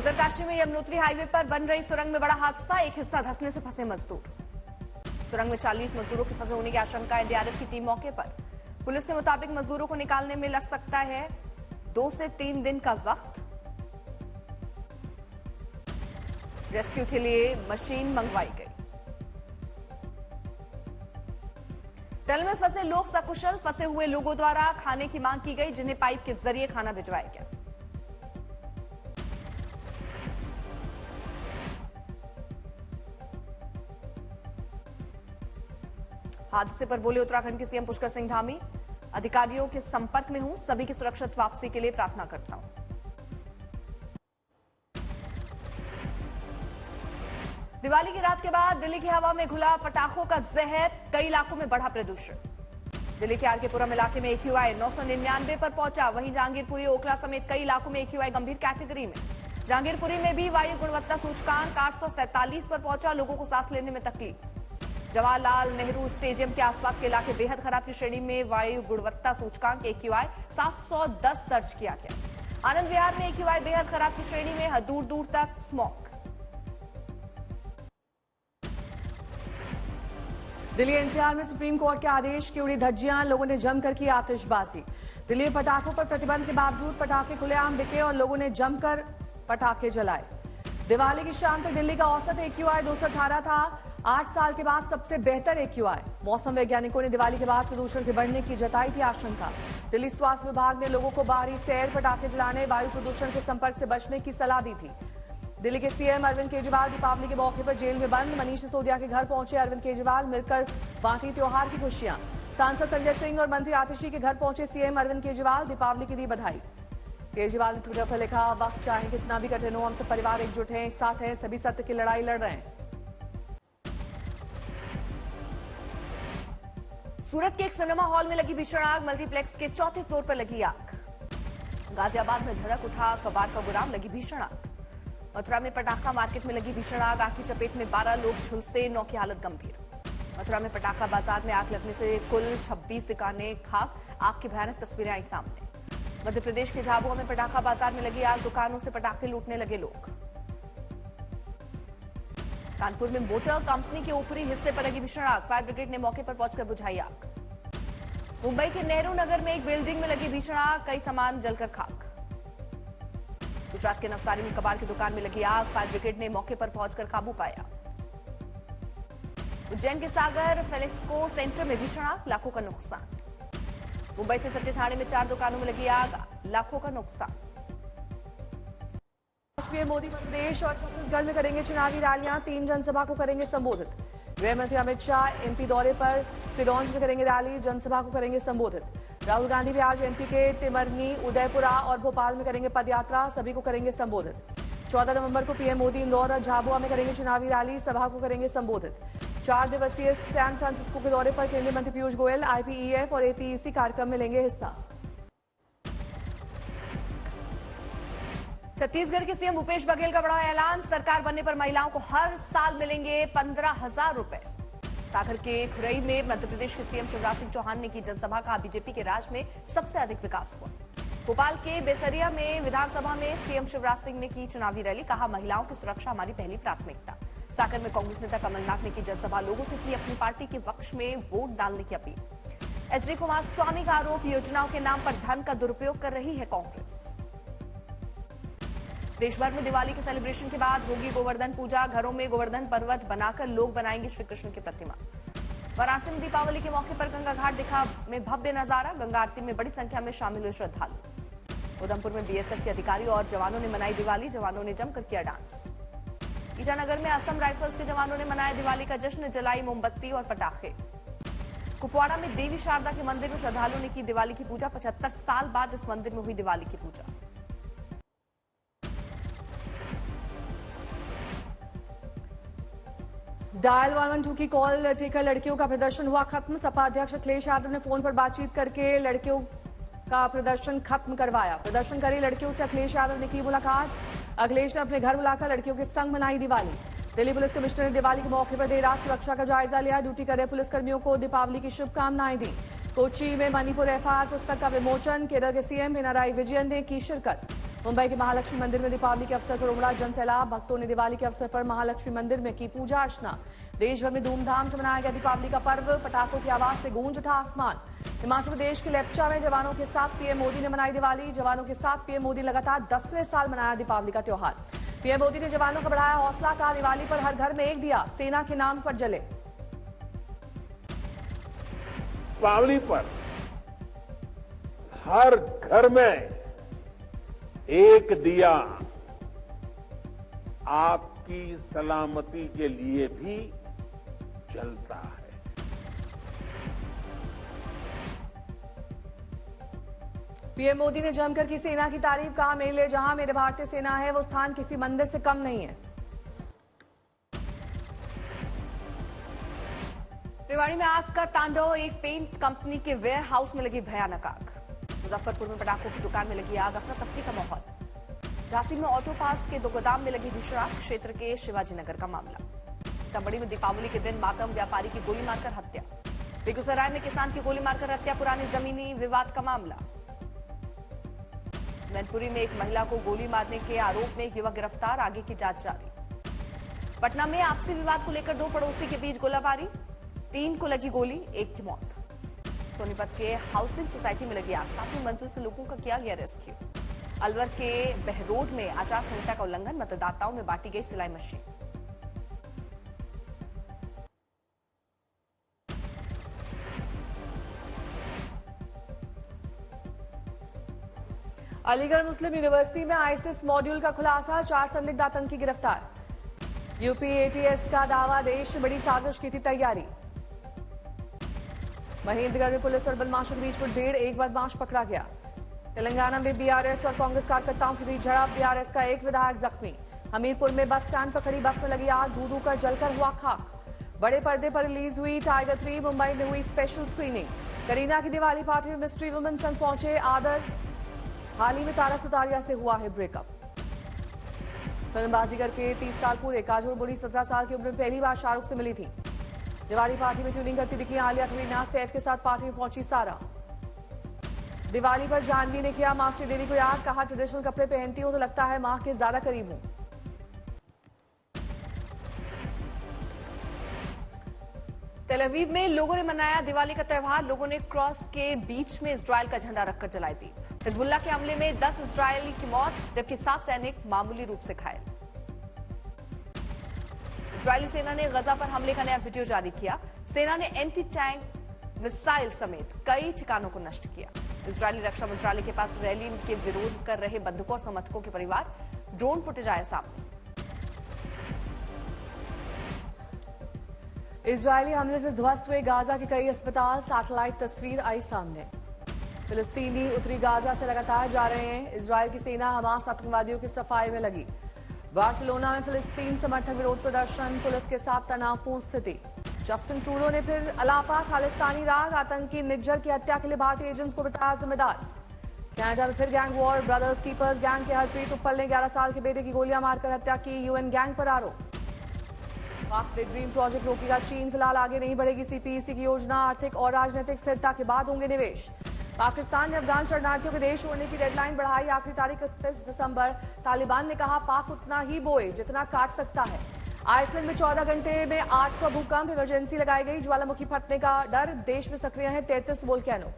उत्तरकाशी में यमुनोत्री हाईवे पर बन रही सुरंग में बड़ा हादसा, एक हिस्सा धंसने से फंसे मजदूर। सुरंग में 40 मजदूरों के फंसे होने की आशंका है। एनडीआरएफ की टीम मौके पर। पुलिस के मुताबिक मजदूरों को निकालने में लग सकता है 2 से 3 दिन का वक्त। रेस्क्यू के लिए मशीन मंगवाई गई। टनल में फंसे लोग सकुशल, फंसे हुए लोगों द्वारा खाने की मांग की गई, जिन्हें पाइप के जरिए खाना भिजवाया गया। हादसे पर बोले उत्तराखंड के सीएम पुष्कर सिंह धामी, अधिकारियों के संपर्क में हूं, सभी की सुरक्षित वापसी के लिए प्रार्थना करता हूं। दिवाली की रात के बाद दिल्ली की हवा में घुला पटाखों का जहर, कई इलाकों में बढ़ा प्रदूषण। दिल्ली के आरकेपुरम इलाके में AQI 999 पर पहुंचा, वहीं जहांगीरपुरी, ओखला समेत कई इलाकों में AQI गंभीर कैटेगरी में। जहांगीरपुरी में भी वायु गुणवत्ता सूचकांक 847 पर पहुंचा, लोगों को सांस लेने में तकलीफ। जवाहरलाल नेहरू स्टेडियम के आसपास के इलाके बेहद खराब की श्रेणी में, वायु गुणवत्ता सूचकांक AQI 710 दर्ज किया गया। आनंद विहार में AQI बेहद खराब की श्रेणी में, दूर दूर तक स्मॉग। दिल्ली NCR में सुप्रीम कोर्ट के आदेश की उड़ी धज्जियां, लोगों ने जमकर की आतिशबाजी। दिल्ली में पटाखों पर प्रतिबंध के बावजूद पटाखे खुलेआम बिके और लोगों ने जमकर पटाखे जलाए। दिवाली की शाम तक दिल्ली का औसत AQI 218 था, 8 साल के बाद सबसे बेहतर AQI। मौसम वैज्ञानिकों ने दिवाली के बाद प्रदूषण के बढ़ने की जताई थी आशंका। दिल्ली स्वास्थ्य विभाग ने लोगों को बाहरी सैर, पटाखे जलाने, वायु प्रदूषण के संपर्क से बचने की सलाह दी थी। दिल्ली के सीएम अरविंद केजरीवाल दीपावली के मौके पर जेल में बंद। मनीष सिसोदिया के घर पहुंचे अरविंद केजरीवाल, मिलकर बांटी त्योहार की खुशियां। सांसद संजय सिंह और मंत्री आतिशी के घर पहुंचे सीएम अरविंद केजरीवाल, दीपावली की दी बधाई। केजरीवाल ने ट्विटर पर लिखा, वक्त चाहे कितना भी कठिन हो, हम सब परिवार एकजुट हैं, एक साथ हैं, सभी सत्य की लड़ाई लड़ रहे हैं। सूरत के एक सिनेमा हॉल में लगी भीषण आग, मल्टीप्लेक्स के 4थे फ्लोर पर लगी आग। गाजियाबाद में धड़क उठा कबाड़ का गोदाम, लगी भीषण आग। मथुरा में पटाखा मार्केट में लगी भीषण आग, आग की चपेट में 12 लोग झुलसे, 9 की हालत गंभीर। मथुरा में पटाखा बाजार में आग लगने से कुल 26 दुकानें खाक, आग की भयानक तस्वीरें आई सामने। मध्य प्रदेश के झाबुआ में पटाखा बाजार में लगी आग, दुकानों से पटाखे लूटने लगे लोग। कानपुर में मोटर कंपनी के ऊपरी हिस्से पर लगी भीषण आग, फायर ब्रिगेड ने मौके पर पहुंचकर बुझाई आग। मुंबई के नेहरू नगर में एक बिल्डिंग में लगी भीषण आग, कई सामान जलकर खाक। गुजरात के नवसारी में कबाड़ की दुकान में लगी आग, फायर ब्रिगेड ने मौके पर पहुंचकर काबू पाया। उज्जैन के सागर फेलिक्सको सेंटर में भीषण आग, लाखों का नुकसान। मुंबई से सट्टे थाने में 4 दुकानों में लगी आग, लाखों का नुकसान। पीएम मोदी मध्य प्रदेश और छत्तीसगढ़ में करेंगे चुनावी रैलियां, 3 जनसभा को करेंगे संबोधित। गृह मंत्री अमित शाह MP दौरे पर सिरोंज में करेंगे रैली, जनसभा को करेंगे संबोधित। राहुल गांधी भी आज MP के टिमरनी, उदयपुरा और भोपाल में करेंगे पदयात्रा, सभी को करेंगे संबोधित। 14 नवंबर को पीएम मोदी इंदौर और झाबुआ में करेंगे चुनावी रैली, सभा को करेंगे संबोधित। 4 दिवसीय सैन फ्रांसिस्को के दौरे पर केंद्रीय मंत्री पीयूष गोयल IPEF और APEC कार्यक्रम में लेंगे हिस्सा। छत्तीसगढ़ के सीएम भूपेश बघेल का बड़ा ऐलान, सरकार बनने पर महिलाओं को हर साल मिलेंगे 15,000 रुपए। सागर के खुरई में मध्य प्रदेश के सीएम शिवराज सिंह चौहान ने की जनसभा, का बीजेपी के राज में सबसे अधिक विकास हुआ। भोपाल के बेसरिया में विधानसभा में सीएम शिवराज सिंह ने की चुनावी रैली, कहा महिलाओं की सुरक्षा हमारी पहली प्राथमिकता। सागर में कांग्रेस नेता कमलनाथ ने की जनसभा, लोगों से की अपनी पार्टी के पक्ष में वोट डालने की अपील। HD कुमारस्वामी का आरोप, योजनाओं के नाम पर धन का दुरुपयोग कर रही है कांग्रेस। देश भर में दिवाली के सेलिब्रेशन के बाद होगी गोवर्धन पूजा, घरों में गोवर्धन पर्वत बनाकर लोग बनाएंगे श्री कृष्ण की प्रतिमा। वाराणसी में दीपावली के मौके पर गंगा घाट दिखा में भव्य नजारा, गंगा आरती में बड़ी संख्या में शामिल हुए श्रद्धालु। उधमपुर में BSF के अधिकारी और जवानों ने मनाई दिवाली, जवानों ने जमकर किया डांस। ईटानगर में असम राइफल्स के जवानों ने मनाया दिवाली का जश्न, जलाई मोमबत्ती और पटाखे। कुपवाड़ा में देवी शारदा के मंदिर में श्रद्धालुओं ने की दिवाली की पूजा, 75 साल बाद इस मंदिर में हुई दिवाली की पूजा। डायल 112 की कॉल लेकर लड़कियों का प्रदर्शन हुआ खत्म। सपा अध्यक्ष अखिलेश यादव ने फोन पर बातचीत करके लड़कियों का प्रदर्शन खत्म करवाया। प्रदर्शनकारी लड़कियों से अखिलेश यादव ने की मुलाकात। अखिलेश ने अपने घर बुलाकर लड़कियों के संग मनाई दिवाली। दिल्ली पुलिस कमिश्नर ने दिवाली के मौके पर देर रात सुरक्षा का जायजा लिया। ड्यूटी कर रहे पुलिसकर्मियों को दीपावली की शुभकामनाएं दी। कोच्चि में मणिपुर FIR पुस्तक का विमोचन, केरल के CM पिनराई विजयन ने की शिरकत। मुंबई के महालक्ष्मी मंदिर में दीपावली के अवसर पर उमड़ा जनसैलाब। भक्तों ने दिवाली के अवसर पर महालक्ष्मी मंदिर में की पूजा अर्चना। देश भर में धूमधाम से मनाया गया दीपावली का पर्व। पटाखों की आवाज से गूंज उठा आसमान। हिमाचल प्रदेश के लेप्चा में जवानों के साथ पीएम मोदी ने मनाई दिवाली। जवानों के साथ पीएम मोदी लगातार 10वें साल मनाया दीपावली का त्योहार। पीएम मोदी ने जवानों का बढ़ाया हौसला। कहा दिवाली पर हर घर में एक दिया सेना के नाम पर जले। दीपावली पर हर घर में एक दिया आपकी सलामती के लिए भी जलता है। पीएम मोदी ने जमकर की सेना की तारीफ। कहा मेरे लिए जहां मेरे भारतीय सेना है वो स्थान किसी मंदिर से कम नहीं है। रेवाड़ी में आग का तांडव। एक पेंट कंपनी के वेयर हाउस में लगी भयानक आग। मुजफ्फरपुर में पटाखों की दुकान में लगी आग। अफरा तफरी का माहौल। झांसी में ऑटो पास के 2 गोदाम में लगी भीषण आग। क्षेत्र के शिवाजी नगर का मामला। सीतामढ़ी में दीपावली के दिन मातम। व्यापारी की गोली मारकर हत्या। बेगूसराय में किसान की गोली मारकर हत्या। पुरानी जमीनी विवाद का मामला। मैनपुरी में एक महिला को गोली मारने के आरोप में एक युवक गिरफ्तार। आगे की जांच जारी। पटना में आपसी विवाद को लेकर 2 पड़ोसी के बीच गोलाबारी। 3 को लगी गोली, 1 की मौत। सोनीपत के हाउसिंग सोसाइटी में लगी आग। 7वीं मंजिल से लोगों का किया गया रेस्क्यू। अलवर के बहरोड में आचार संहिता का उल्लंघन। मतदाताओं में बांटी गई सिलाई मशीन। अलीगढ़ मुस्लिम यूनिवर्सिटी में आईएसआईएस मॉड्यूल का खुलासा। 4 संदिग्ध आतंकी गिरफ्तार। यूपी एटीएस का दावा देश में बड़ी साजिश की थी तैयारी। महेंद्रगढ़ में पुलिस और बदमाशों के बीच मुठभेड़। एक बदमाश पकड़ा गया। तेलंगाना में बीआरएस और कांग्रेस कार्यकर्ताओं के बीच झड़प। बीआरएस का एक विधायक जख्मी। हमीरपुर में बस स्टैंड पर खड़ी बस में लगी आग। धू कर जलकर हुआ खाक। बड़े पर्दे पर रिलीज हुई टाइगर 3। मुंबई में हुई स्पेशल स्क्रीनिंग। करीना की दिवाली पार्टी में मिस्ट्री वुमेन संग पहुंचे आदर। हाल ही में तारा सुतारिया से हुआ है ब्रेकअप। फिल्मबाजी करके 30 साल पूरे। काजोल बोली 17 साल की उम्र में पहली बार शाहरुख से मिली थी। दिवाली पार्टी में ट्यूनिंग करती दिखी आलिया करीना। सैफ के साथ पार्टी में पहुंची सारा। दिवाली पर जाह्नवी ने किया माँ श्रीदेवी को याद। कहा ट्रेडिशनल कपड़े पहनती हूं तो लगता है मां के ज्यादा करीब हूं। तेल अवीव में लोगों ने मनाया दिवाली का त्योहार। लोगों ने क्रॉस के बीच में इजराइल का झंडा रखकर जलाई दीप। हिजबुल्लाह के हमले में 10 इजरायली की मौत जबकि 7 सैनिक मामूली रूप से घायल। इजरायली सेना ने गजा पर हमले का नया वीडियो जारी किया। सेना ने एंटी टैंक मिसाइल समेत कई ठिकानों को नष्ट किया। इजरायली रक्षा मंत्रालय के पास रैली के विरोध कर रहे बंधुकों और समर्थकों के परिवार। ड्रोन फुटेज आए सामने। इजरायली हमले से ध्वस्त हुए गाजा के कई अस्पताल। सैटेलाइट तस्वीर आई सामने। फिलिस्तीनी उत्तरी गाजा से लगातार जा रहे हैं। इजरायल की सेना हमास आतंकवादियों की सफाई में लगी। बार्सिलोना में फिलिस्तीन समर्थक विरोध प्रदर्शन। पुलिस के साथ तनावपूर्ण स्थिति। जस्टिन ट्रूडो ने फिर अलापा खालिस्तानी राग। आतंकी निज्जर की हत्या के लिए भारतीय एजेंट्स को बताया जिम्मेदार। कनाडा में फिर gang war. Brothers keepers gang के हरप्रीत उप्पल ने 11 साल के बेटे की गोलियां मारकर हत्या की। यूएन गैंग पर आरोप। पाक बिग ड्रीम प्रोजेक्ट रोकेगा चीन। फिलहाल आगे नहीं बढ़ेगी सीपीईसी की योजना। आर्थिक और राजनीतिक स्थिरता के बाद होंगे निवेश। पाकिस्तान ने अफगान शरणार्थियों के देश छोड़ने की डेडलाइन बढ़ाई। आखिरी तारीख 31 दिसंबर। तालिबान ने कहा पाक उतना ही बोए जितना काट सकता है। आइसलैंड में 14 घंटे में 800 भूकंप। इमरजेंसी लगाई गई। ज्वालामुखी फटने का डर। देश में सक्रिय है 33 वोल्केनो।